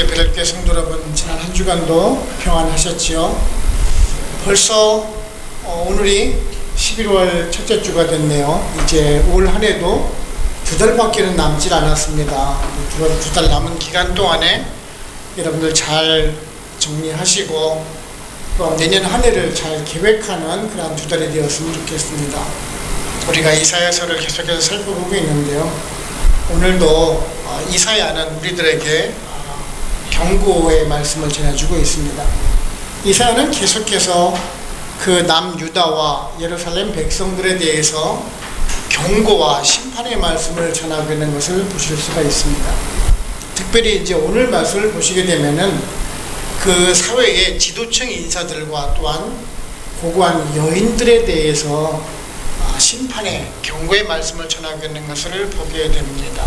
우리 베델교회 성도 여러분, 지난 한 주간도 평안하셨지요? 벌써 오늘이 11월 첫째 주가 됐네요. 이제 올 한 해도 두 달밖에는 남질 않았습니다. 두 달 남은 기간 동안에 여러분들 잘 정리하시고 또 내년 한 해를 잘 계획하는 그런 두 달이 되었으면 좋겠습니다. 우리가 이사야서를 계속해서 살펴보고 있는데요. 오늘도 이사야는 우리들에게 경고의 말씀을 전해주고 있습니다. 이사야는 계속해서 그 남유다와 예루살렘 백성들에 대해서 경고와 심판의 말씀을 전하고 있는 것을 보실 수가 있습니다. 특별히 이제 오늘 말씀을 보시게 되면은 그 사회의 지도층 인사들과 또한 고고한 여인들에 대해서 심판의 경고의 말씀을 전하고 있는 것을 보게 됩니다.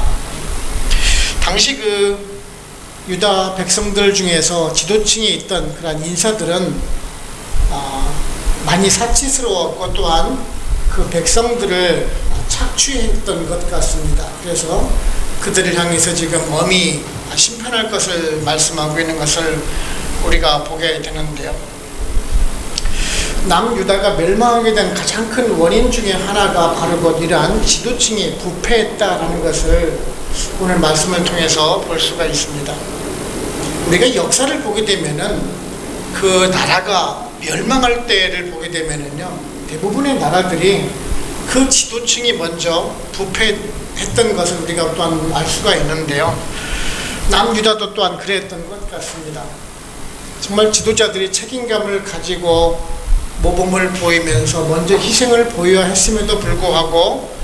당시 그 유다 백성들 중에서 지도층에 있던 그런 인사들은 많이 사치스러웠고 또한 그 백성들을 착취했던 것 같습니다. 그래서 그들을 향해서 지금 엄히 심판할 것을 말씀하고 있는 것을 우리가 보게 되는데요. 남유다가 멸망하게 된 가장 큰 원인 중에 하나가 바로 곧 이러한 지도층이 부패했다라는 것을 오늘 말씀을 통해서 볼 수가 있습니다. 우리가 역사를 보게 되면은 그 나라가 멸망할 때를 보게 되면은요, 대부분의 나라들이 그 지도층이 먼저 부패했던 것을 우리가 또한 알 수가 있는데요. 남유다도 또한 그랬던 것 같습니다. 정말 지도자들이 책임감을 가지고 모범을 보이면서 먼저 희생을 보여야 했음에도 불구하고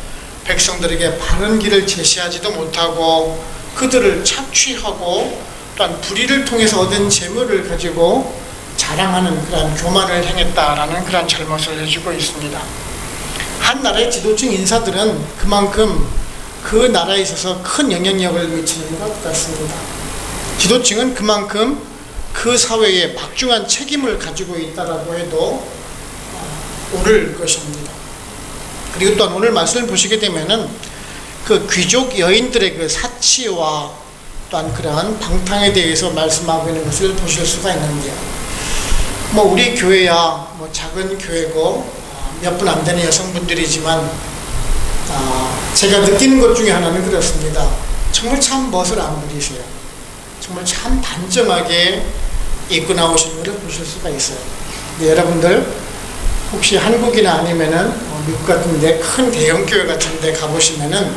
백성들에게 바른 길을 제시하지도 못하고 그들을 착취하고 또한 불의를 통해서 얻은 재물을 가지고 자랑하는 그런 교만을 행했다라는 그런 잘못을 해주고 있습니다. 한 나라의 지도층 인사들은 그만큼 그 나라에 있어서 큰 영향력을 미치는 것 같습니다. 지도층은 그만큼 그 사회에 막중한 책임을 가지고 있다라고 해도 옳을 것입니다. 그리고 또한 오늘 말씀을 보시게 되면은 그 귀족 여인들의 그 사치와 또한 그러한 방탕에 대해서 말씀하고 있는 것을 보실 수가 있는데요. 우리 교회야 작은 교회고 몇 분 안 되는 여성분들이지만 제가 느끼는 것 중에 하나는 그렇습니다. 정말 참 멋을 안 부리세요. 정말 참 단정하게 입고 나오시는 것을 보실 수가 있어요. 여러분들 혹시 한국이나 아니면은 미국 같은 데 큰 대형 교회 같은 데 가보시면은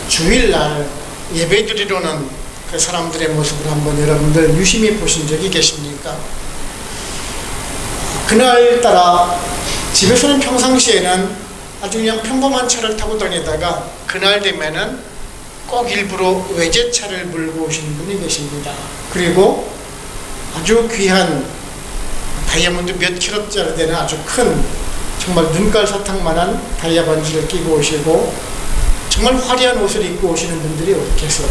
주일날 예배 드리러 오는 그 사람들의 모습을 한번 여러분들 유심히 보신 적이 계십니까? 그날따라 집에서는 평상시에는 아주 그냥 평범한 차를 타고 다니다가 그날 되면은 꼭 일부러 외제차를 몰고 오시는 분이 계십니다. 그리고 아주 귀한 다이아몬드 몇 킬로짜리 되는 아주 큰 정말 눈깔 사탕만한 다이아 반지를 끼고 오시고 정말 화려한 옷을 입고 오시는 분들이 계세요.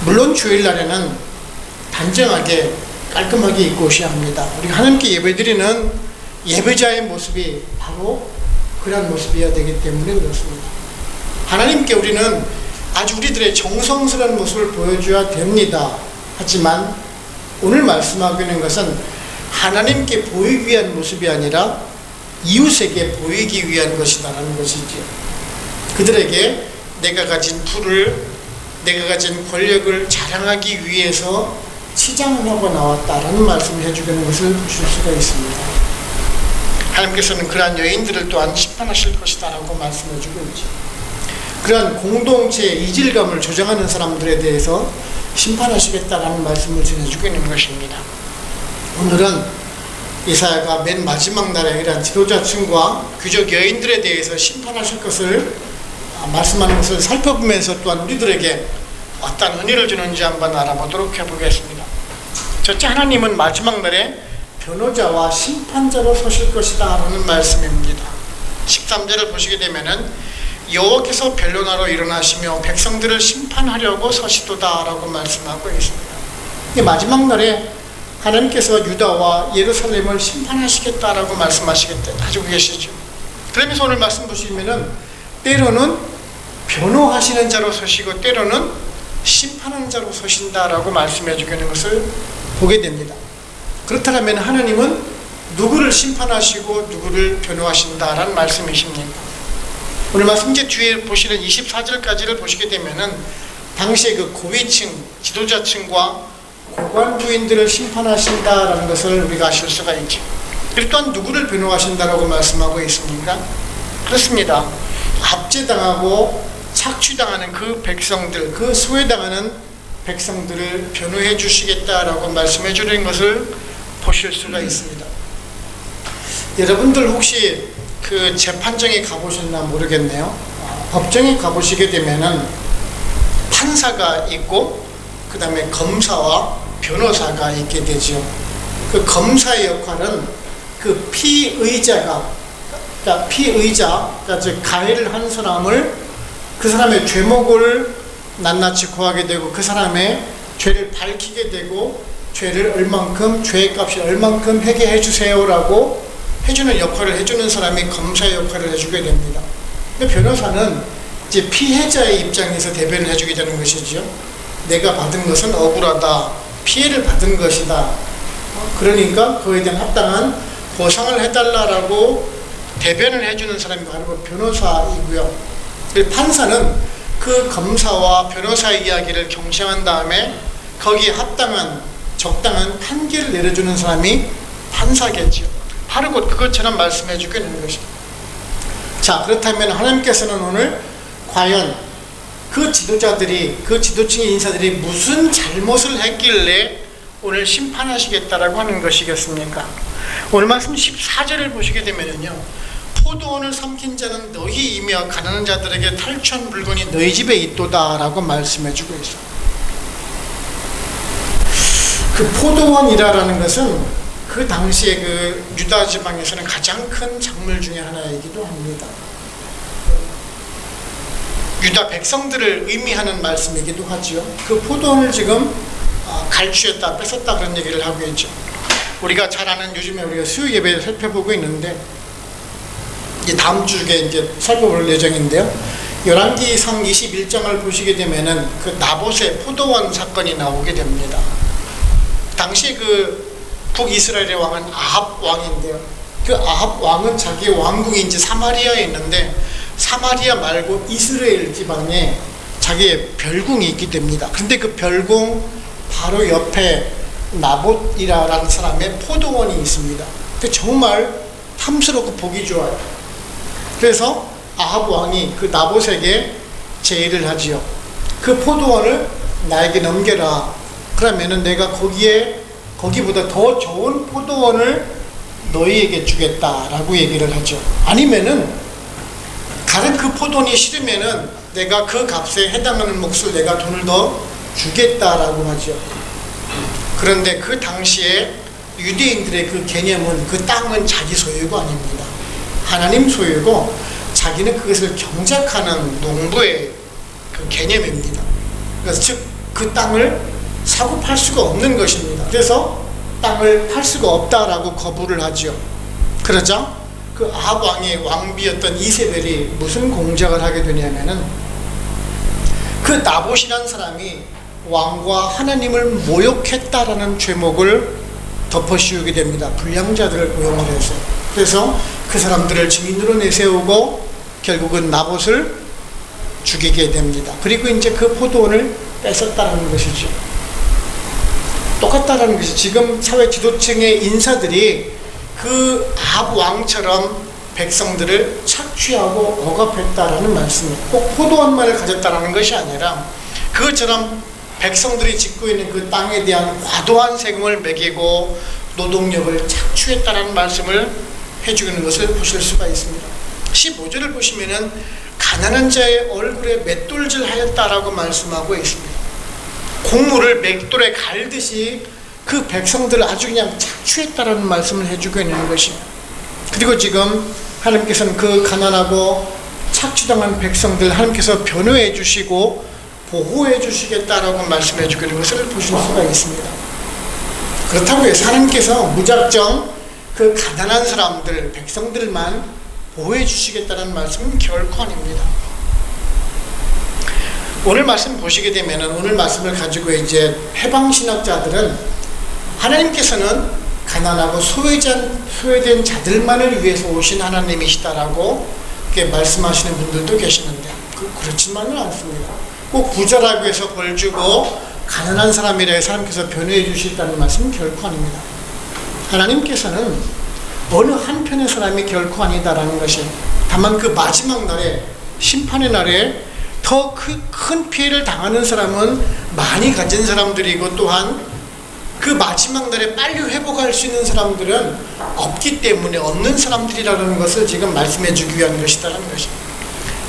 물론 주일날에는 단정하게 깔끔하게 입고 오셔야 합니다. 우리 하나님께 예배드리는 예배자의 모습이 바로 그런 모습이어야 되기 때문에 그렇습니다. 하나님께 우리는 아주 우리들의 정성스러운 모습을 보여줘야 됩니다. 하지만 오늘 말씀하고 있는 것은 하나님께 보이기 위한 모습이 아니라 이웃에게 보이기 위한 것이다라는 것이죠. 그들에게 내가 가진 부를, 내가 가진 권력을 자랑하기 위해서 치장을 하고 나왔다라는 말씀을 해주는 것을 보실 수가 있습니다. 하나님께서는 그러한 여인들을 또한 심판하실 것이다라고 말씀해주고 있죠. 그러한 공동체의 이질감을 조장하는 사람들에 대해서 심판하시겠다라는 말씀을 전해주고 있는 것입니다. 오늘은 이사야가 맨 마지막 날에 이러한 지도자층과 귀족 여인들에 대해서 심판하실 것을 말씀하는 것을 살펴보면서 또한 우리들에게 어떤 은혜를 주는지 한번 알아보도록 해보겠습니다. 첫째, 하나님은 마지막 날에 변호자와 심판자로 서실 것이다 라는 말씀입니다. 13절을 보시게 되면은 여호와께서 변론하러 일어나시며 백성들을 심판하려고 서시도다 라고 말씀하고 있습니다. 마지막 날에 하나님께서 유다와 예루살렘을 심판하시겠다라고 말씀하시겠다 하시고 계시죠. 그러면서 오늘 말씀 보시면은 때로는 변호하시는 자로 서시고 때로는 심판하는 자로 서신다라고 말씀해 주고 있는 것을 보게 됩니다. 그렇다면 하나님은 누구를 심판하시고 누구를 변호하신다라는 말씀이십니까? 오늘 말씀 이제 뒤에 보시는 24절까지를 보시게 되면은 당시에 그 고위층, 지도자층과 고관부인들을 심판하신다라는 것을 우리가 아실 수가 있죠. 그리고 또한 누구를 변호하신다라고 말씀하고 있습니까? 그렇습니다. 압제당하고 착취당하는 그 백성들, 그 소외당하는 백성들을 변호해 주시겠다라고 말씀해 주는 것을 보실 수가 있습니다. 여러분들 혹시 그 재판정에 가보셨나 모르겠네요. 법정에 가보시게 되면은 판사가 있고 그 다음에 검사와 변호사가 있게 되죠. 그 검사의 역할은 그 피의자가, 그러니까 피의자, 즉 가해를 한 사람을, 그 사람의 죄목을 낱낱이 고하게 되고 그 사람의 죄를 밝히게 되고 죄를 얼만큼, 죄의 값이 얼만큼 회개해 주세요라고 해주는 역할을 해주는 사람이 검사의 역할을 해주게 됩니다. 근데 변호사는 이제 피해자의 입장에서 대변을 해주게 되는 것이죠. 내가 받은 것은 억울하다, 피해를 받은 것이다. 그러니까 그에 대한 합당한 보상을 해달라라고 대변을 해주는 사람이 바로 변호사이고요. 판사는 그 검사와 변호사의 이야기를 경청한 다음에 거기에 합당한 적당한 판결을 내려주는 사람이 판사겠죠. 바로 그것처럼 말씀해 주게 되는 것입니다. 자, 그렇다면 하나님께서는 오늘 과연 그 지도자들이, 그 지도층의 인사들이 무슨 잘못을 했길래 오늘 심판하시겠다라고 하는 것이겠습니까? 오늘 말씀 14절을 보시게 되면요, 포도원을 삼킨 자는 너희이며 가난한 자들에게 탈취한 물건이 너희 집에 있도다 라고 말씀해 주고 있어요. 그 포도원이라는 것은 그 당시에 그 유다 지방에서는 가장 큰 작물 중에 하나이기도 합니다. 유다 백성들을 의미하는 말씀이기도 하죠. 그 포도원을 지금 갈취했다, 뺏었다 그런 얘기를 하고 있죠. 우리가 잘 아는, 요즘에 우리가 수요 예배를 살펴보고 있는데 이제 다음 주에 이제 살펴볼 예정인데요. 열왕기상 21장을 보시게 되면은 그 나봇의 포도원 사건이 나오게 됩니다. 당시 그 북이스라엘의 왕은 아합 왕인데요. 그 아합 왕은 자기 왕궁이 이제 사마리아에 있는데 사마리아 말고 이스라엘 지방에 자기의 별궁이 있게 됩니다. 근데 그 별궁 바로 옆에 나봇이라는 사람의 포도원이 있습니다. 정말 탐스럽고 보기 좋아요. 그래서 아합 왕이 그 나봇에게 제의를 하지요. 그 포도원을 나에게 넘겨라. 그러면은 내가 거기보다 더 좋은 포도원을 너희에게 주겠다라고 얘기를 하죠. 아니면은 다른 그 포도원이 싫으면은 내가 그 값에 해당하는 몫을 내가 돈을 더 주겠다라고 하죠. 그런데 그 당시에 유대인들의 그 개념은 그 땅은 자기 소유가 아닙니다. 하나님 소유고 자기는 그것을 경작하는 농부의 그 개념입니다. 그래서 즉 그 땅을 사고 팔 수가 없는 것입니다. 그래서 땅을 팔 수가 없다라고 거부를 하죠. 그러자 그 아합 왕의 왕비였던 이세벨이 무슨 공작을 하게 되냐면은 그 나봇이라는 사람이 왕과 하나님을 모욕했다라는 죄목을 덮어씌우게 됩니다. 불량자들을 고용을 해서. 그래서 그 사람들을 증인으로 내세우고 결국은 나봇을 죽이게 됩니다. 그리고 이제 그 포도원을 뺏었다는 것이죠. 똑같다라는 것이 지금 사회 지도층의 인사들이 그 아합 왕처럼 백성들을 착취하고 억압했다라는 말씀입니다. 꼭 포도원만을 가졌다라는 것이 아니라 그것처럼 백성들이 짓고 있는 그 땅에 대한 과도한 세금을 매기고 노동력을 착취했다라는 말씀을 해주는 것을 보실 수가 있습니다. 15절을 보시면은 가난한 자의 얼굴에 맷돌질 하였다라고 말씀하고 있습니다. 곡물을 맷돌에 갈듯이 그 백성들을 아주 그냥 착취했다라는 말씀을 해주고 있는 것입니다. 그리고 지금 하나님께서는 그 가난하고 착취당한 백성들 하나님께서 변호해 주시고 보호해 주시겠다라고 말씀해 주고 있는 것을 보실 수가 있습니다. 그렇다고 해서 하나님께서 무작정 그 가난한 사람들, 백성들만 보호해 주시겠다는 말씀은 결코 아닙니다. 오늘 말씀 보시게 되면은 오늘 말씀을 가지고 이제 해방신학자들은 하나님께서는 가난하고 소외된 자들만을 위해서 오신 하나님이시다라고 이렇게 말씀하시는 분들도 계시는데 그렇지만은 않습니다. 꼭 부자라고 해서 벌 주고 가난한 사람이라 해서 하나님께서 변호해 주시다는 말씀은 결코 아닙니다. 하나님께서는 어느 한편의 사람이 결코 아니다라는 것이, 다만 그 마지막 날에, 심판의 날에 더 큰 피해를 당하는 사람은 많이 가진 사람들이고, 또한 그 마지막 날에 빨리 회복할 수 있는 사람들은 없기 때문에 없는 사람들이라는 것을 지금 말씀해 주기 위한 것이다라는 것입니다.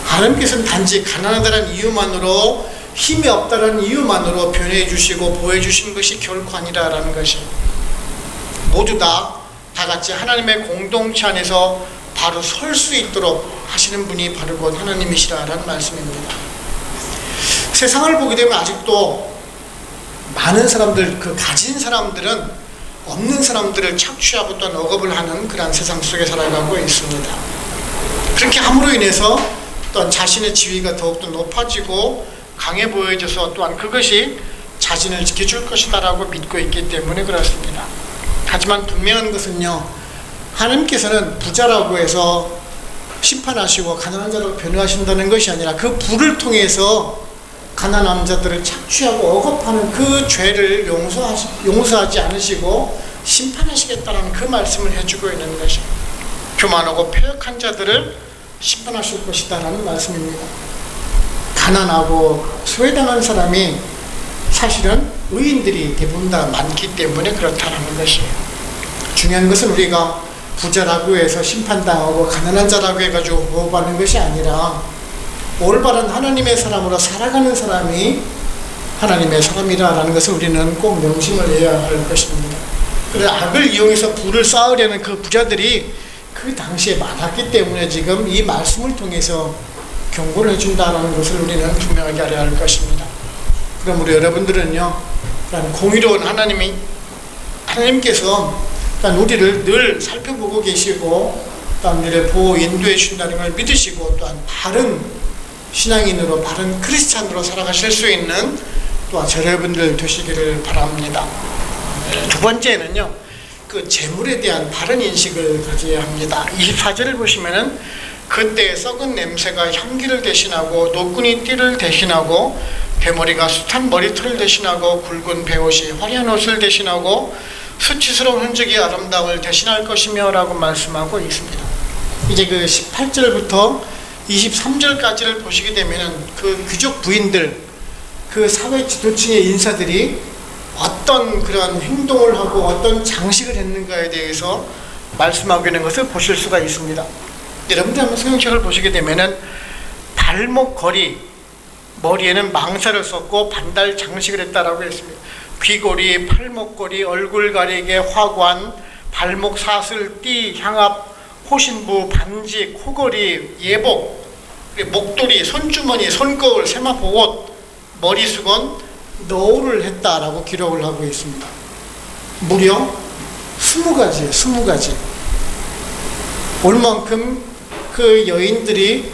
하나님께서는 단지 가난하다는 이유만으로, 힘이 없다는 이유만으로 변해 주시고 보여 주신 것이 결코 아니라는 것이, 모두 다 같이 하나님의 공동체 안에서 바로 설 수 있도록 하시는 분이 바로 곧 하나님이시라는 말씀입니다. 세상을 보게 되면 아직도 많은 사람들, 그 가진 사람들은 없는 사람들을 착취하고 또 억압을 하는 그런 세상 속에 살아가고 있습니다. 그렇게 함으로 인해서 또한 자신의 지위가 더욱더 높아지고 강해 보여져서 또한 그것이 자신을 지켜줄 것이다라고 믿고 있기 때문에 그렇습니다. 하지만 분명한 것은요, 하나님께서는 부자라고 해서 심판하시고 가난한 자로 변호하신다는 것이 아니라 그 부를 통해서 가난한 자들을 착취하고 억압하는 그 죄를 용서하지 않으시고 심판하시겠다는 그 말씀을 해주고 있는 것입니다. 교만하고 패역한 자들을 심판하실 것이다라는 말씀입니다. 가난하고 소외당한 사람이 사실은 의인들이 대부분 다 많기 때문에 그렇다는 것이에요. 중요한 것은 우리가 부자라고 해서 심판당하고 가난한 자라고 해가지고 보호받는 것이 아니라 올바른 하나님의 사람으로 살아가는 사람이 하나님의 사람이라는 것을 우리는 꼭 명심을 해야 할 것입니다. 그래서 악을 이용해서 부를 쌓으려는 그 부자들이 그 당시에 많았기 때문에 지금 이 말씀을 통해서 경고를 해준다는 것을 우리는 분명하게 알아야 할 것입니다. 그럼 우리 여러분들은요, 공의로운 하나님께서 우리를 늘 살펴보고 계시고 또한 우리를 보호 인도해 주신다는 걸 믿으시고, 또한 바른 신앙인으로, 바른 크리스찬으로 살아가실 수 있는 또한 여러분들 되시기를 바랍니다. 두 번째는요, 그 재물에 대한 바른 인식을 가져야 합니다. 24절을 보시면은 그때 썩은 냄새가 향기를 대신하고 노끈이 띠를 대신하고 대머리가 숱한 머리털을 대신하고 굵은 베옷이 화려한 옷을 대신하고 수치스러운 흔적이 아름다움을 대신할 것이며 라고 말씀하고 있습니다. 이제 그 18절부터 23절까지를 보시게 되면 그 귀족 부인들, 그 사회 지도층의 인사들이 어떤 그런 행동을 하고 어떤 장식을 했는가에 대해서 말씀하고 있는 것을 보실 수가 있습니다. 여러분들 한번 성경책을 보시게 되면은 발목걸이, 머리에는 망사를 썼고 반달 장식을 했다라고 했습니다. 귀걸이, 팔목걸이, 얼굴 가리개, 화관, 발목 사슬, 띠, 향압, 호신부, 반지, 코걸이, 예복, 목도리, 손주머니, 손거울, 세마포옷, 머리수건, 너울을 했다라고 기록을 하고 있습니다. 무려 20가지예요. 20가지. 얼만큼 그 여인들이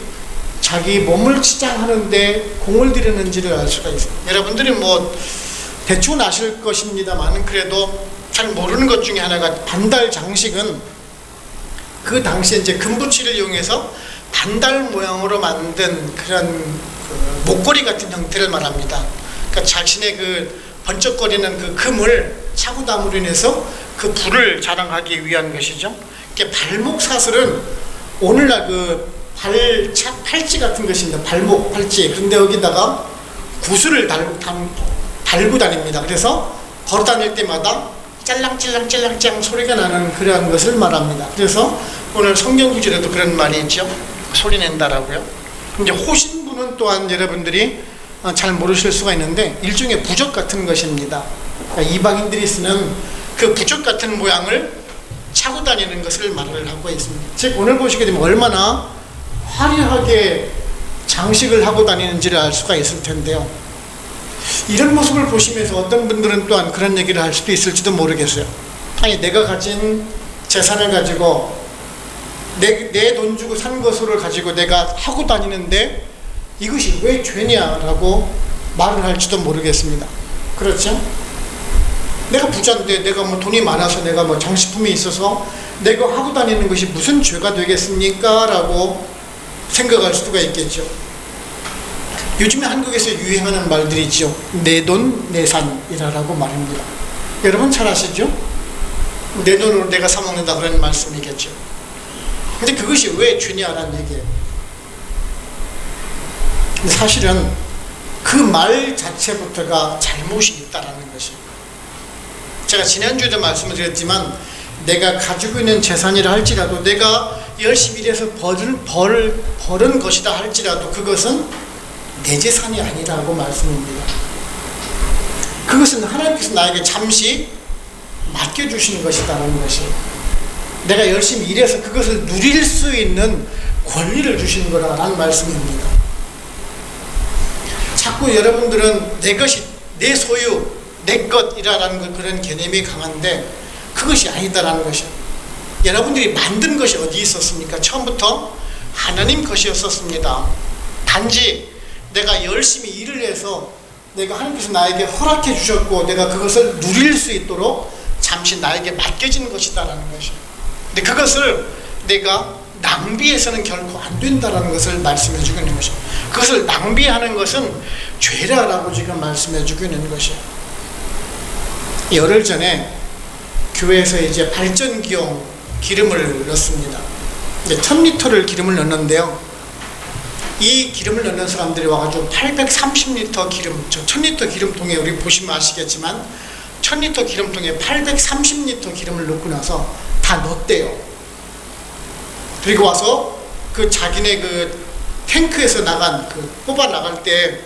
자기 몸을 치장하는데 공을 들이는지를 알 수가 있습니다. 여러분들이 대충 아실 것입니다만 그래도 잘 모르는 것 중에 하나가 반달 장식은 그 당시에 이제 금붙이를 이용해서 반달 모양으로 만든 그런 목걸이 같은 형태를 말합니다. 그러니까 자신의 그 번쩍거리는 그 금을 차고 담으로 인해서 그 부를 자랑하기 위한 것이죠. 발목 사슬은 오늘날 그 팔찌 같은 것입니다. 발목 팔찌. 그런데 여기다가 구슬을 달고 다닙니다. 그래서 걸어 다닐 때마다 짤랑짤랑짤랑짤랑 소리가 나는 그러한 것을 말합니다. 그래서 오늘 성경 구절에도 그런 말이 있죠. 소리 낸다라고요. 이제 호신부는 또한 여러분들이 잘 모르실 수가 있는데 일종의 부적 같은 것입니다. 그러니까 이방인들이 쓰는 그 부적 같은 모양을 차고 다니는 것을 말을 하고 있습니다. 즉 오늘 보시게 되면 얼마나 화려하게 장식을 하고 다니는지를 알 수가 있을 텐데요. 이런 모습을 보시면서 어떤 분들은 또한 그런 얘기를 할 수도 있을지도 모르겠어요. 아니 내가 가진 재산을 가지고 내 돈 주고 산 것을 가지고 내가 하고 다니는데 이것이 왜 죄냐라고 말을 할지도 모르겠습니다. 그렇죠? 내가 부자인데 내가 뭐 돈이 많아서 내가 뭐 장식품이 있어서 내가 하고 다니는 것이 무슨 죄가 되겠습니까? 라고 생각할 수가 있겠죠. 요즘에 한국에서 유행하는 말들이 있죠. 내 돈 내산이라고 말입니다. 여러분 잘 아시죠? 내 돈으로 내가 사먹는다 그런 말씀이겠죠. 근데 그것이 왜 죄냐라는 얘기예요. 근데 사실은 그 말 자체부터가 잘못이 있다라는 것이에요. 제가 지난주에도 말씀을 드렸지만 내가 가지고 있는 재산이라 할지라도 내가 열심히 일해서 벌은 것이다 할지라도 그것은 내 재산이 아니라고 말씀입니다. 그것은 하나님께서 나에게 잠시 맡겨주시는 것이다라는 것이에요. 내가 열심히 일해서 그것을 누릴 수 있는 권리를 주시는 거라는 말씀입니다. 자꾸 여러분들은 내 것이 내 소유, 내 것이라는 그런 개념이 강한데 그것이 아니다라는 것이에요. 여러분들이 만든 것이 어디 있었습니까? 처음부터 하나님 것이었었습니다. 단지 내가 열심히 일을 해서 내가 하나님께서 나에게 허락해 주셨고 내가 그것을 누릴 수 있도록 잠시 나에게 맡겨진 것이다라는 것이에요. 근데 그것을 내가 낭비해서는 결코 안 된다라는 것을 말씀해 주고 있는 것이에요. 그것을 낭비하는 것은 죄라라고 지금 말씀해 주고 있는 것이에요. 열흘 전에 교회에서 이제 발전기용 기름을 넣습니다. 1000리터를 기름을 넣는데요. 이 기름을 넣는 사람들이 와가지고 830리터 기름, 1000리터 기름통에 우리 보시면 아시겠지만 1000리터 기름통에 830리터 기름을 넣고 나서 다 넣었대요. 그리고 와서 그 자기네 그 탱크에서 나간 뽑아 나갈 때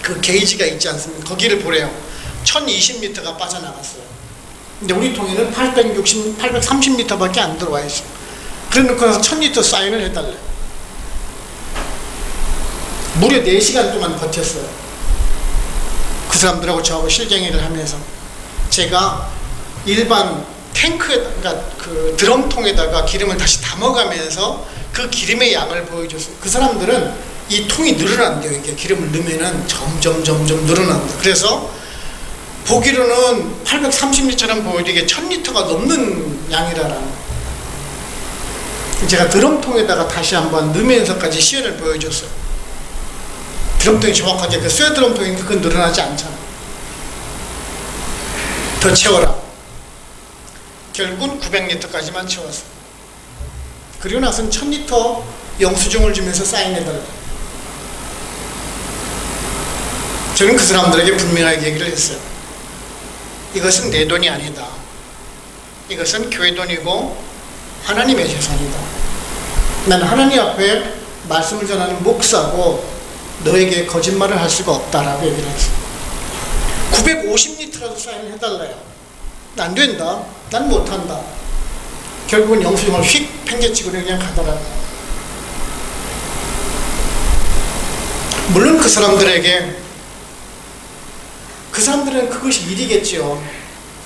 그 게이지가 있지 않습니까? 거기를 보래요. 1020리터가 빠져나갔어요. 근데 우리 통에는 830리터밖에 안 들어와 있어요. 그래 놓고 나서 1000리터 사인을 해달래요. 무려 4시간 동안 버텼어요. 그 사람들하고 저하고 실갱이를 하면서 제가 일반 탱크에, 그러니까 그 드럼통에다가 기름을 다시 담아가면서 그 기름의 양을 보여줬어요. 그 사람들은 이 통이 늘어난대요. 이게 기름을 넣으면은 점점 늘어난다. 그래서 보기로는 830리터는 보이게 1000리터가 넘는 양이라는. 제가 드럼통에다가 다시 한번 넣으면서까지 시연을 보여줬어요. 드럼통이 정확하게 그 쇠 드럼통이 그건 늘어나지 않잖아. 더 채워라. 결국은 900리터까지만 채웠어. 그리고 나서는 1000리터 영수증을 주면서 사인해달라. 저는 그 사람들에게 분명하게 얘기를 했어요. 이것은 내 돈이 아니다. 이것은 교회 돈이고 하나님의 재산이다. 나는 하나님 앞에 말씀을 전하는 목사고 너에게 거짓말을 할 수가 없다라고 얘기를 했어요. 950리터라도 사인을 해달라요. 안 된다. 난 못한다. 결국은 영수증을 휙 팽개치고 그냥 가더라고요. 물론 그 사람들은 그것이 일이겠죠.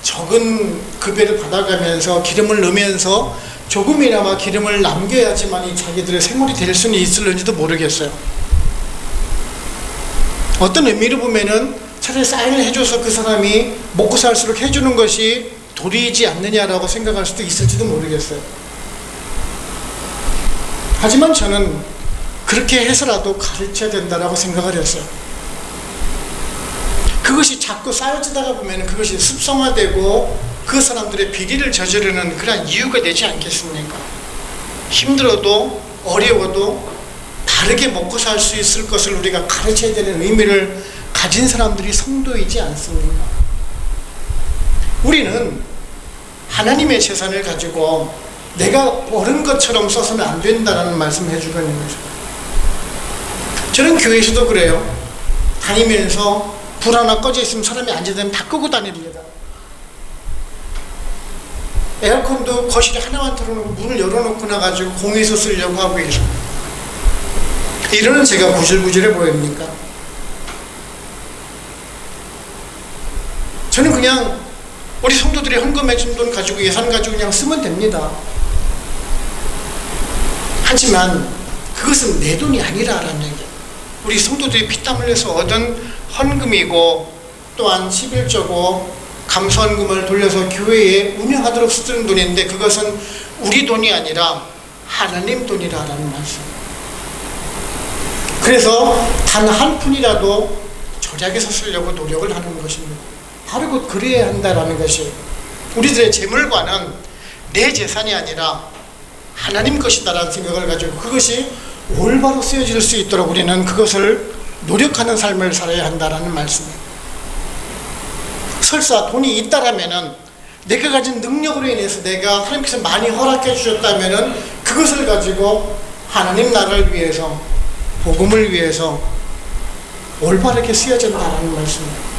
적은 급여를 받아가면서 기름을 넣으면서 조금이나마 기름을 남겨야지만 자기들의 생활이 될 수는 있을는지도 모르겠어요. 어떤 의미로 보면은 차라리 사인을 해줘서 그 사람이 먹고 살수록 해주는 것이 도리이지 않느냐라고 생각할 수도 있을지도 모르겠어요. 하지만 저는 그렇게 해서라도 가르쳐야 된다라고 생각을 했어요. 그것이 자꾸 쌓여지다가 보면 그것이 습성화되고 그 사람들의 비리를 저지르는 그런 이유가 되지 않겠습니까? 힘들어도 어려워도 다르게 먹고 살 수 있을 것을 우리가 가르쳐야 되는 의미를 가진 사람들이 성도이지 않습니까? 우리는 하나님의 재산을 가지고 내가 버는 것처럼 써서는 안 된다는 말씀을 해주고 있는 거죠. 저는 교회에서도 그래요. 다니면서 불 하나 꺼져 있으면 사람이 앉아있으면 다 끄고 다닙니다. 에어컨도 거실에 하나만 틀어놓고 문을 열어놓고 나가지고 공에서 쓰려고 하고 있어요. 이러는 제가 구질구질해 보입니까? 저는 그냥 우리 성도들이 헌금해 준 돈 가지고 예산 가지고 그냥 쓰면 됩니다. 하지만 그것은 내 돈이 아니라라는 얘기예요. 우리 성도들이 피땀 흘려서 얻은 헌금이고 또한 11조고 감사헌금을 돌려서 교회에 운영하도록 쓰는 돈인데 그것은 우리 돈이 아니라 하나님 돈이라는 말씀. 그래서 단 한 푼이라도 절약해서 쓰려고 노력을 하는 것입니다. 바로 곧 그래야 한다라는 것이 우리들의 재물관은 내 재산이 아니라 하나님 것이다라는 생각을 가지고 그것이 올바로 쓰여질 수 있도록 우리는 그것을 노력하는 삶을 살아야 한다라는 말씀이에요. 설사 돈이 있다라면은 내가 가진 능력으로 인해서 내가 하나님께서 많이 허락해 주셨다면은 그것을 가지고 하나님 나라를 위해서 복음을 위해서 올바르게 쓰여진다라는 말씀이에요.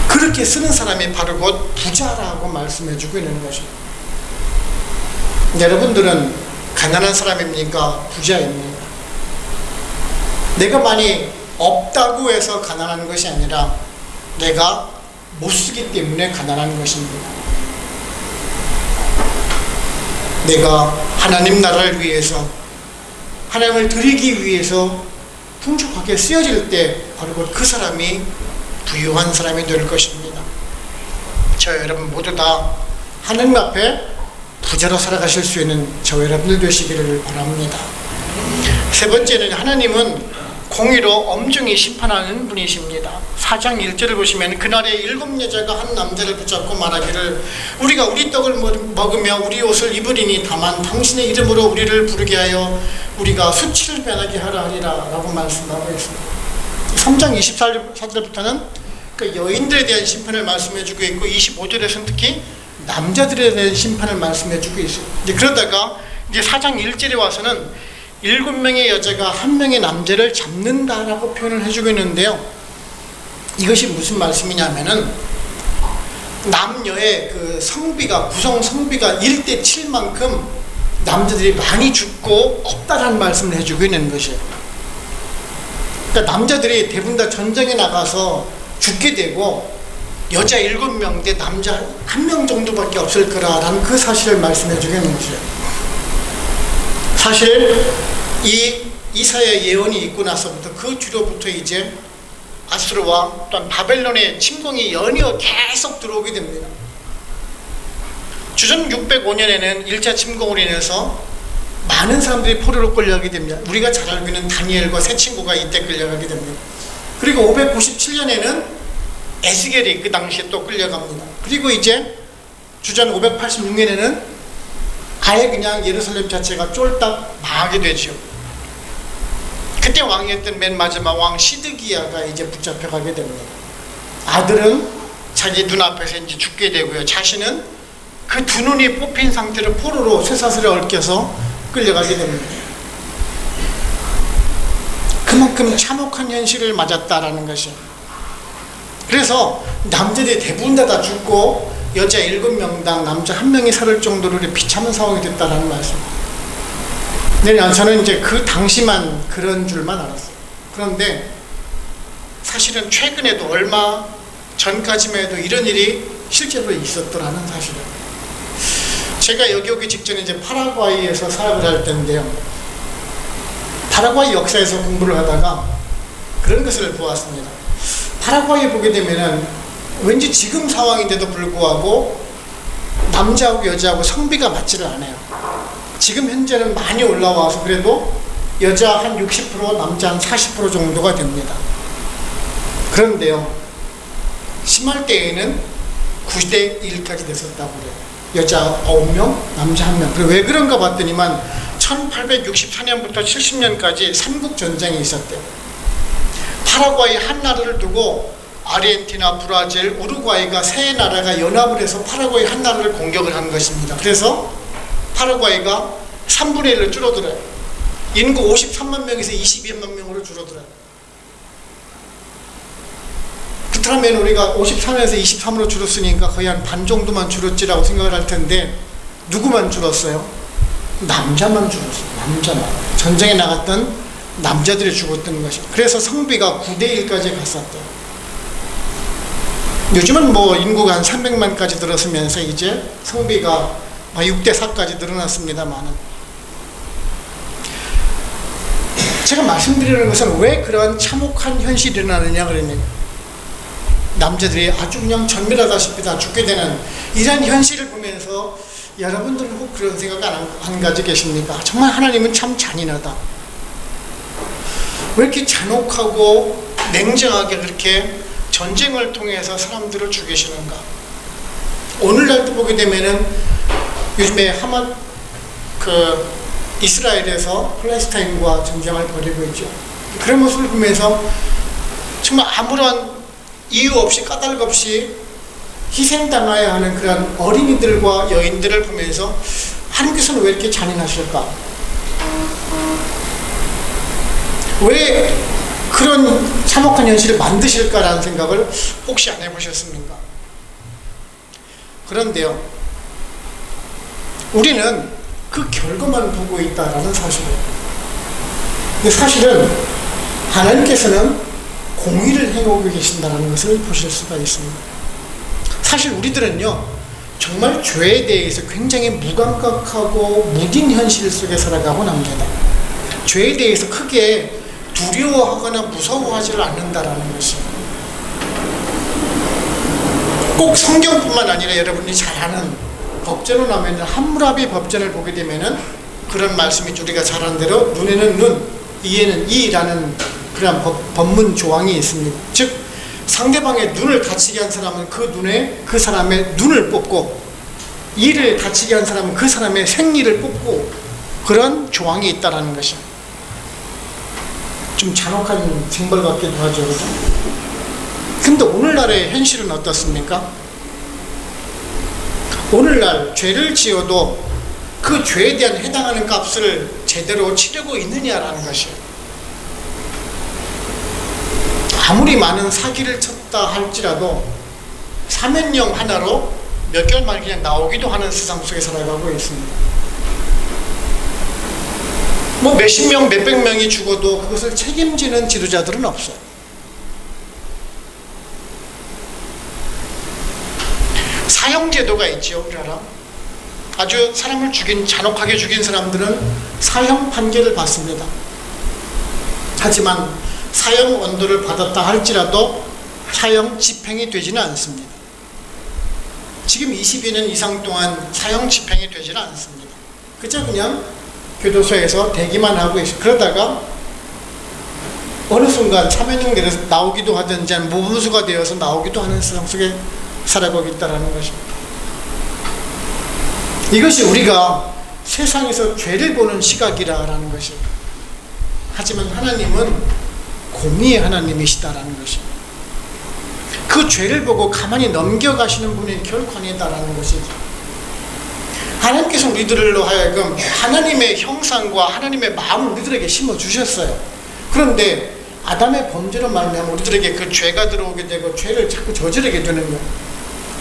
그렇게 쓰는 사람이 바로 곧 부자라고 말씀해 주고 있는 것입니다. 여러분들은 가난한 사람입니까? 부자입니까? 내가 많이 없다고 해서 가난한 것이 아니라 내가 못 쓰기 때문에 가난한 것입니다. 내가 하나님 나라를 위해서 하나님을 드리기 위해서 풍족하게 쓰여질 때 바로 곧 그 사람이 부유한 사람이 될 것입니다. 저 여러분 모두 다 하나님 앞에 부자로 살아가실 수 있는 저 여러분들 되시기를 바랍니다. 세 번째는 하나님은 공의로 엄중히 심판하는 분이십니다. 4장 1절을 보시면 그날에 7 여자가 한 남자를 붙잡고 말하기를 우리가 우리 떡을 먹으며 우리 옷을 입으리니 다만 당신의 이름으로 우리를 부르게 하여 우리가 수치를 면하게 하라 하리라 라고 말씀하고 있습니다. 3장 24절부터는 그 여인들에 대한 심판을 말씀해주고 있고 25절에서는 특히 남자들에 대한 심판을 말씀해주고 있어요. 이제 그러다가 이제 4장 1절에 와서는 7명의 여자가 1명의 남자를 잡는다라고 표현을 해주고 있는데요. 이것이 무슨 말씀이냐면은 남녀의 그 성비가 구성 성비가 1대 7만큼 남자들이 많이 죽고 없다라는 말씀을 해주고 있는 것이에요. 그러니까 남자들이 대부분 다 전쟁에 나가서 죽게 되고 여자 7명 대 남자 1명 정도밖에 없을 거라라는 그 사실을 말씀해 주고 있는 것이에요. 사실 이 이사야 예언이 있고 나서부터 그 뒤로부터 이제 아수르와 또한 바벨론의 침공이 연이어 계속 들어오게 됩니다. 주전 605년에는 1차 침공으로 인해서 많은 사람들이 포로로 끌려가게 됩니다. 우리가 잘 알고 있는 다니엘과 세 친구가 이때 끌려가게 됩니다. 그리고 597년에는 에스겔이 그 당시에 또 끌려갑니다. 그리고 이제 주전 586년에는 아예 그냥 예루살렘 자체가 쫄딱 망하게 되죠. 그때 왕이었던 맨 마지막 왕 시드기야가 이제 붙잡혀가게 됩니다. 아들은 자기 눈앞에서 이제 죽게 되고요. 자신은 그 두 눈이 뽑힌 상태로 포로로 쇠사슬에 얽혀서 끌려가게 됩니다. 그만큼 참혹한 현실을 맞았다라는 것이에요. 그래서 남자들이 대부분 다 죽고 여자 7명당 남자 1명이 살을 정도로 비참한 상황이 됐다라는 말씀입니다. 저는 이제 그 당시만 그런 줄만 알았어요. 그런데 사실은 최근에도 얼마 전까지만 해도 이런 일이 실제로 있었더라는 사실이에요. 제가 여기 오기 직전에 이제 파라과이에서 사역을 할 때인데요. 파라과이 역사에서 공부를 하다가 그런 것을 보았습니다. 파라과이에 보게 되면은 왠지 지금 상황인데도 불구하고 남자하고 여자하고 성비가 맞지를 않아요. 지금 현재는 많이 올라와서 그래도 여자 한 60%, 남자 한 40% 정도가 됩니다. 그런데요, 심할 때에는 9대 1까지 됐었다고 그래요. 여자 9명, 남자 1명. 그리고 왜 그런가 봤더니만 1864년부터 70년까지 삼국전쟁이 있었대요. 파라과이 한 나라를 두고 아르헨티나, 브라질, 우루과이가 세 나라가 연합을 해서 파라과이 한 나라를 공격을 한 것입니다. 그래서 파라과이가 3분의 1로 줄어들어요. 인구 53만 명에서 22만 명으로 줄어들어요. 그렇다면 우리가 53에서 23으로 줄었으니까 거의 한 반 정도만 줄었지라고 생각을 할 텐데 누구만 줄었어요? 남자만 줄었어요. 남자만. 전쟁에 나갔던 남자들이 죽었던 것이에요. 그래서 성비가 9대 1까지 갔었대요. 요즘은 뭐 인구가 한 300만까지 들었으면서 이제 성비가 6대 4까지 늘어났습니다만 제가 말씀드리는 것은 왜 그러한 참혹한 현실이 일어나느냐 그러면 남자들이 아주 그냥 전멸하다시피 다 죽게 되는 이런 현실을 보면서 여러분들은 혹 그런 생각 안 가지고 계십니까? 정말 하나님은 참 잔인하다. 왜 이렇게 잔혹하고 냉정하게 그렇게 전쟁을 통해서 사람들을 죽이시는가? 오늘날도 보게 되면은 요즘에 이스라엘에서 팔레스타인과 전쟁을 벌이고 있죠. 그런 모습을 보면서 정말 아무런 이유 없이 까닭 없이 희생당해야 하는 그런 어린이들과 여인들을 보면서 하나님께서는 왜 이렇게 잔인하실까? 왜 그런 참혹한 현실을 만드실까라는 생각을 혹시 안 해보셨습니까? 그런데요, 우리는 그 결과만 보고 있다라는 사실이에요. 근데 사실은 하나님께서는 공의를 행하고 계신다는 것을 보실 수가 있습니다. 사실 우리들은요, 정말 죄에 대해서 굉장히 무감각하고 무딘 현실 속에 살아가곤 합니다. 죄에 대해서 크게 두려워하거나 무서워하지를 않는다라는 것이에요. 꼭 성경뿐만 아니라 여러분이 잘 아는 법전을 하면 함무라비 법전을 보게 되면은 그런 말씀이 우리가 잘 아는 대로 눈에는 눈, 이에는 이라는 그런 법문 조항이 있습니다. 즉 상대방의 눈을 다치게 한 사람은 그 눈에 그 사람의 눈을 뽑고, 이를 다치게 한 사람은 그 사람의 생리를 뽑고, 그런 조항이 있다라는 것입니다. 좀 잔혹한 징벌 같기도 하죠. 그죠? 근데 오늘날의 현실은 어떻습니까? 오늘날 죄를 지어도 그 죄에 대한 해당하는 값을 제대로 치르고 있느냐라는 것이에요. 아무리 많은 사기를 쳤다 할지라도 사면령 하나로 몇 개월 만에 그냥 나오기도 하는 세상 속에 살아가고 있습니다. 뭐 몇십 명, 몇백 명이 죽어도 그것을 책임지는 지도자들은 없어요. 사형제도가 있죠, 우리나라. 아주 사람을 잔혹하게 죽인 사람들은 사형 판결을 받습니다. 하지만 사형 원도를 받았다 할지라도 사형 집행이 되지는 않습니다. 지금 20년 이상 동안 사형 집행이 되지는 않습니다. 그저 그냥 교도소에서 대기만 하고 있어요. 그러다가 어느 순간 사면형 내려서 나오기도 하든지 무분수가 되어서 나오기도 하는 세상 속에 살아가고 있다는 것입니다. 이것이 우리가 세상에서 죄를 보는 시각이라는 것입니다. 하지만 하나님은 공의의 하나님이시다라는 것입니다. 그 죄를 보고 가만히 넘겨가시는 분이 결코 아니다라는 것이죠. 하나님께서 우리들로 하여금 하나님의 형상과 하나님의 마음을 우리들에게 심어주셨어요. 그런데 아담의 범죄로 말미암아 우리들에게 그 죄가 들어오게 되고 죄를 자꾸 저지르게 되는 거예요.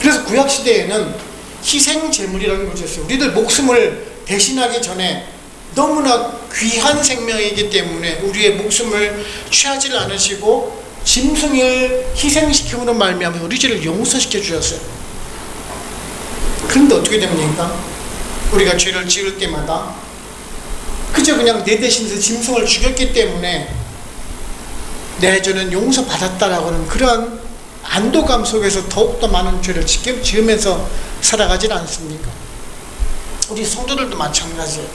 그래서 구약시대에는 희생제물이라는 것이 있어요. 우리들 목숨을 대신하기 전에 너무나 귀한 생명이기 때문에 우리의 목숨을 취하지 않으시고 짐승을 희생시키고는 말미암아 우리 죄를 용서시켜 주셨어요. 그런데 어떻게 됩니까? 우리가 죄를 지을 때마다 그저 그냥 내 대신해서 짐승을 죽였기 때문에 내 죄는 용서받았다라고 하는 그러한 안도감 속에서 더욱더 많은 죄를 지으면서 살아가지 않습니까? 우리 성도들도 마찬가지예요.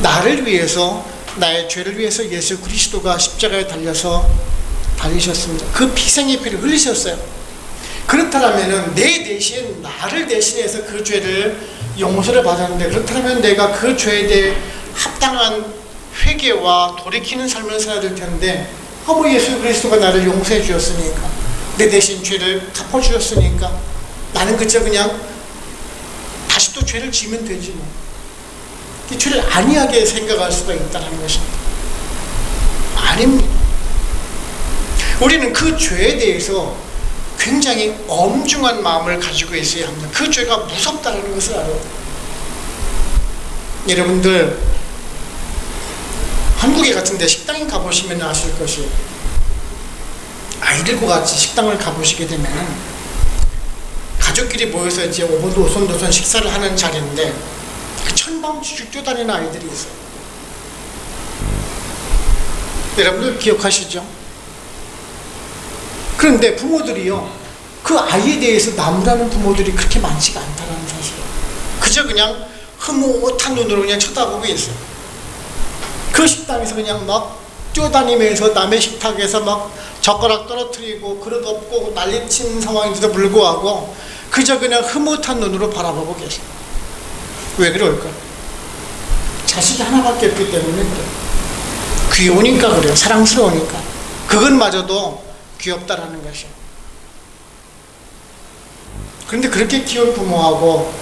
나를 위해서, 나의 죄를 위해서 예수 그리스도가 십자가에 달려서 달리셨습니다. 그 피생의 피를 흘리셨어요. 그렇다면 내 대신, 나를 대신해서 그 죄를 용서를 받았는데, 그렇다면 내가 그 죄에 대해 합당한 회개와 돌이키는 삶을 살아야 될 텐데, 뭐 예수 그리스도가 나를 용서해 주었으니까, 내 대신 죄를 갚아주셨으니까 나는 그저 그냥 다시 또 죄를 지으면 되지 뭐. 이 죄를 안이하게 생각할 수가 있다는 것입니다. 아닙니다. 우리는 그 죄에 대해서 굉장히 엄중한 마음을 가지고 있어야 합니다. 그 죄가 무섭다는 것을 알아요. 여러분들 한국에 같은데 식당에 가보시면 아실 것이에요. 아이들과 같이 식당을 가보시게 되면 가족끼리 모여서 이제 오손도손 식사를 하는 자리인데 그 천방지축 뛰어다니는 아이들이 있어요. 여러분들 기억하시죠? 그런데 부모들이요, 그 아이에 대해서 나무라는 부모들이 그렇게 많지가 않다는 사실이에요. 그저 그냥 흐뭇한 눈으로 그냥 쳐다보고 있어요. 그 식당에서 그냥 막 뛰어다니면서 남의 식탁에서 막 젓가락 떨어뜨리고 그릇 엎고 난리친 상황인데도 불구하고 그저 그냥 흐뭇한 눈으로 바라보고 계세요. 왜 그럴까? 자식이 하나밖에 없기 때문에 그래요. 귀여우니까 그래요. 사랑스러우니까. 그것마저도 귀엽다라는 것이에요. 그런데 그렇게 키운 부모하고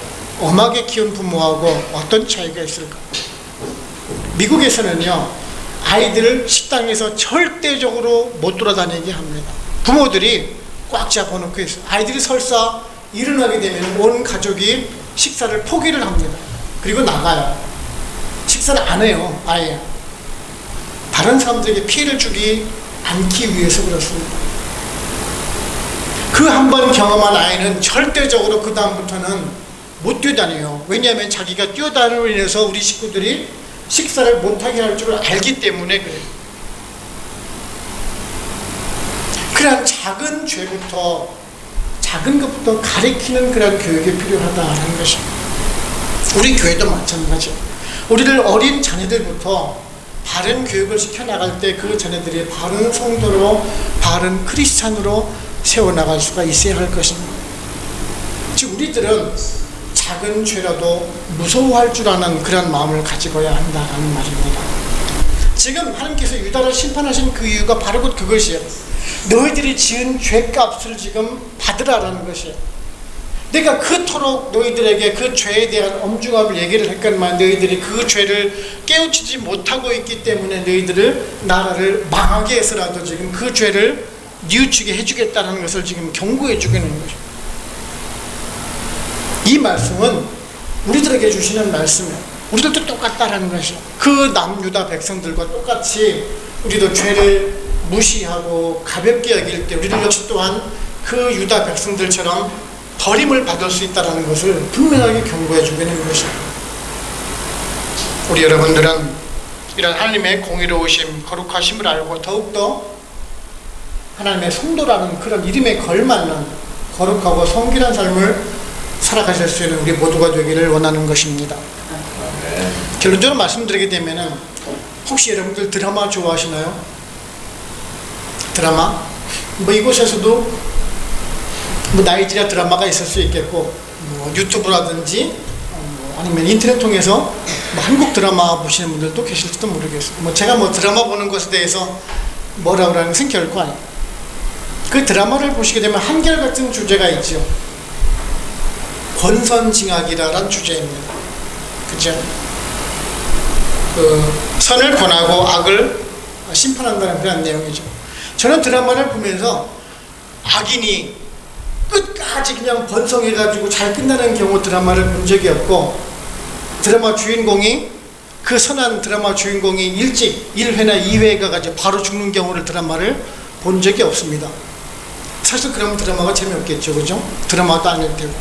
엄하게 키운 부모하고 어떤 차이가 있을까? 미국에서는요, 아이들을 식당에서 절대적으로 못 돌아다니게 합니다. 부모들이 꽉 잡아놓고 있어요. 아이들이 설사 일어나게 되면 온 가족이 식사를 포기를 합니다. 그리고 나가요. 식사를 안 해요. 아예. 다른 사람들에게 피해를 주기 않기 위해서 그렇습니다. 그 한 번 경험한 아이는 절대적으로 그 다음부터는 못 뛰어다녀요. 왜냐하면 자기가 뛰어다니로 인해서 우리 식구들이 식사를 못하게 할 줄 알기 때문에 그래요. 그런 작은 죄부터, 작은 것부터 가리키는 그런 교육이 필요하다는 것입니다. 우리 교회도 마찬가지예요. 우리를 어린 자녀들부터 바른 교육을 시켜나갈 때 그 자녀들이 바른 성도로, 바른 크리스찬으로 세워나갈 수가 있어야 할 것입니다. 즉 우리들은 작은 죄라도 무서워할 줄 아는 그런 마음을 가지고야 한다는 말입니다. 지금 하나님께서 유다를 심판하신 그 이유가 바로 곧 그것이에요. 너희들이 지은 죄값을 지금 받으라라는 것이에요. 내가 그토록 너희들에게 그 죄에 대한 엄중함을 얘기를 했건만 너희들이 그 죄를 깨우치지 못하고 있기 때문에 너희들을 나라를 망하게 해서라도 지금 그 죄를 뉘우치게 해주겠다는 것을 지금 경고해 주겠는 거죠. 이 말씀은 우리들에게 주시는 말씀이에요. 우리들도 똑같다라는 것이요. 그 남유다 백성들과 똑같이 우리도 죄를 무시하고 가볍게 여길 때 우리들 역시 또한 그 유다 백성들처럼 버림을 받을 수 있다는 것을 분명하게 경고해 주고 있는 것입니다. 우리 여러분들은 이런 하나님의 공의로우심, 거룩하심을 알고 더욱더 하나님의 성도라는 그런 이름에 걸맞는 거룩하고 성결한 삶을 살아가실 수 있는 우리 모두가 되기를 원하는 것입니다. 결론적으로 말씀드리게 되면은 혹시 여러분들 드라마 좋아하시나요? 드라마? 뭐 이곳에서도 뭐 나이지리아 드라마가 있을 수 있겠고 뭐 유튜브라든지 아니면 인터넷 통해서 뭐 한국 드라마 보시는 분들도 계실지도 모르겠어요. 뭐 제가 뭐 드라마 보는 것에 대해서 뭐라고 하는 것은 결코 아니에요. 그 드라마를 보시게 되면 한결같은 주제가 있죠. 권선징악이라는 주제입니다. 그죠? 그 선을 권하고 악을 심판한다는 그런 내용이죠. 저는 드라마를 보면서 악인이 끝까지 그냥 번성해가지고 잘 끝나는 경우 드라마를 본 적이 없고, 드라마 주인공이 그 선한 드라마 주인공이 일찍 1회나 2회 가가지고 바로 죽는 경우를 드라마를 본 적이 없습니다. 사실 그러면 드라마가 재미없겠죠, 그죠? 드라마도 아닐 테고.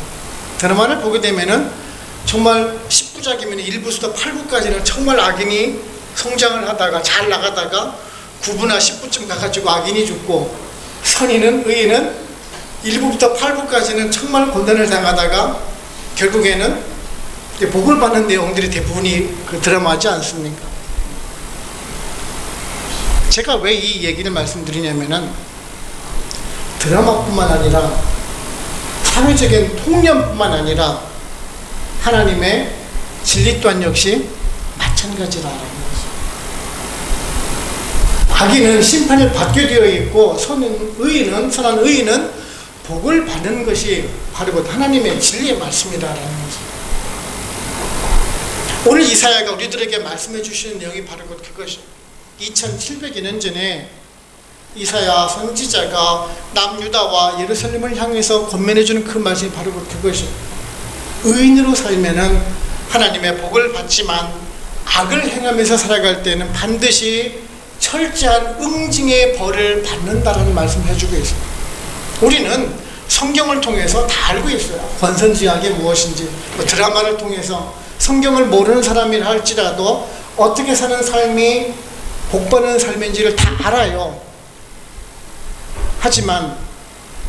드라마를 보게 되면은 정말 10부작이면 1부부터 8부까지는 정말 악인이 성장을 하다가 잘 나가다가 9부나 10부쯤 가가지고 악인이 죽고, 선인은 의인은 1부부터 8부까지는 정말 고난을 당하다가 결국에는 복을 받는 내용들이 대부분이 그 드라마지 않습니까? 제가 왜 이 얘기를 말씀드리냐면은 드라마뿐만 아니라 사회적인 통념뿐만 아니라 하나님의 진리 또한 역시 마찬가지라는 거죠. 악인은 심판을 받게 되어 있고 선한 의인은 복을 받는 것이 바로 하나님의 진리의 말씀이라는 거죠. 오늘 이사야가 우리들에게 말씀해 주시는 내용이 바로 그것이에요. 2700여 년 전에 이사야 선지자가 남유다와 예루살렘을 향해서 권면해 주는 그 말씀이 바로 그것이에요. 의인으로 살면은 하나님의 복을 받지만 악을 행하면서 살아갈 때는 반드시 철저한 응징의 벌을 받는다라는 말씀을 해주고 있어요. 우리는 성경을 통해서 다 알고 있어요. 권선징악이 무엇인지. 드라마를 통해서 성경을 모르는 사람이라 할지라도 어떻게 사는 삶이 복받는 삶인지를 다 알아요. 하지만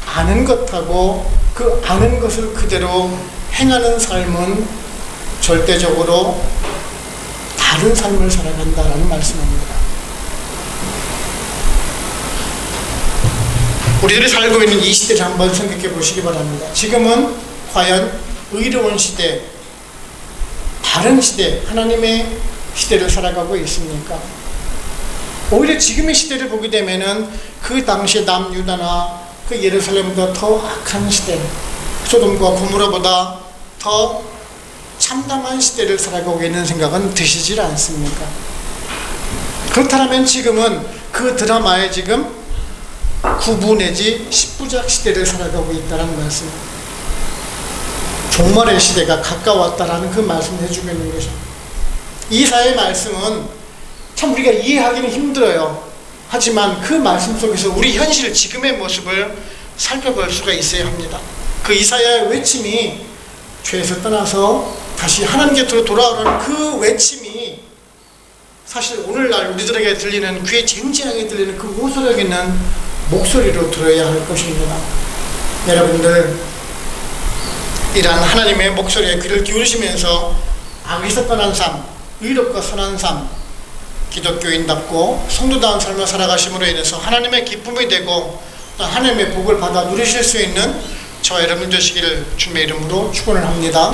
아는 것하고 그 아는 것을 그대로 행하는 삶은 절대적으로 다른 삶을 살아간다는 말씀입니다. 우리들이 살고 있는 이 시대를 한번 생각해 보시기 바랍니다. 지금은 과연 의로운 시대, 바른 시대, 하나님의 시대를 살아가고 있습니까? 오히려 지금의 시대를 보게 되면은 그 당시의 남유다나 그 예루살렘보다 더 악한 시대, 소돔과 고모라보다 더 참담한 시대를 살아가고 있는 생각은 드시질 않습니까? 그렇다면 지금은 그 드라마에 지금 9부 내지 10부작 시대를 살아가고 있다는 말씀, 종말의 시대가 가까웠다라는 그 말씀을 해주고 있는 것입니다. 이사야의 말씀은 참 우리가 이해하기는 힘들어요. 하지만 그 말씀 속에서 우리 현실 지금의 모습을 살펴볼 수가 있어야 합니다. 그 이사야의 외침이 죄에서 떠나서 다시 하나님 곁으로 돌아오는 그 외침이 사실 오늘날 우리들에게 들리는, 귀에 쟁쟁하게 들리는 그 호소력 있는 목소리로 들어야 할 것입니다. 여러분들, 이러한 하나님의 목소리에 귀를 기울이시면서 악에서 떠난 삶, 의롭고 선한 삶, 기독교인답고 성도다운 삶을 살아가심으로 인해서 하나님의 기쁨이 되고 하나님의 복을 받아 누리실 수 있는 저와 여러분 되시기를 주님의 이름으로 축원을 합니다.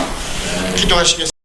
기도하시겠습니다.